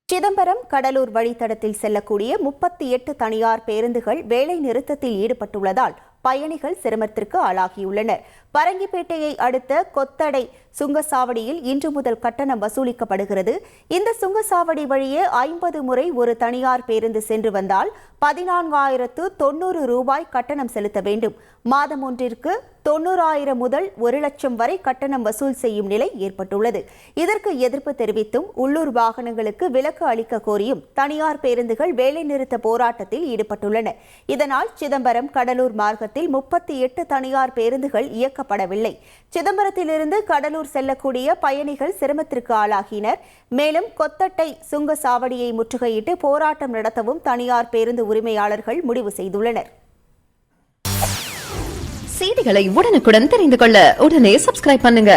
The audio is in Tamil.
சிதம்பரம் கடலூர் வழித்தடத்தில் செல்லக்கூடிய 38 தனியார் பேருந்துகள் வேலை நிறுத்தத்தில் ஈடுபட்டுள்ளதால் பயணிகள் சிரமத்திற்கு ஆளாகியுள்ளனர். பரங்கிப்பேட்டையை அடுத்த கொத்தடை சுங்கசாவடியில் இன்று முதல் கட்டணம் வசூலிக்கப்படுகிறது. இந்த சுங்கசாவடி வழியே 50 முறை ஒரு தனியார் பேருந்து சென்று வந்தால் 14,090 ரூபாய் கட்டணம் செலுத்த வேண்டும். மாதம் ஒன்றிற்கு 90,000 முதல் 1 லட்சம் வரை கட்டணம் வசூல் செய்யும் நிலை ஏற்பட்டுள்ளது. இதற்கு எதிர்ப்பு தெரிவித்தும் உள்ளூர் வாகனங்களுக்கு விலக்கு அளிக்க கோரியும் தனியார் பேருந்துகள் வேலைநிறுத்த போராட்டத்தில் ஈடுபட்டுள்ளன. இதனால் சிதம்பரம் கடலூர் மார்க்கத்தில் 38 தனியார் பேருந்துகள் இயக்கப்படவில்லை. சிதம்பரத்திலிருந்து கடலூர் செல்லக்கூடிய பயணிகள் சிரமத்திற்கு ஆளாகினர். மேலும் கொத்தட்டை சுங்கசாவடியை முற்றுகையிட்டு போராட்டம் நடத்தவும் தனியார் பேருந்து உரிமையாளர்கள் முடிவு செய்துள்ளனர். செய்திகளை உடனுக்குடன் தெரிந்து கொள்ள உடனே சப்ஸ்கிரைப் பண்ணுங்க.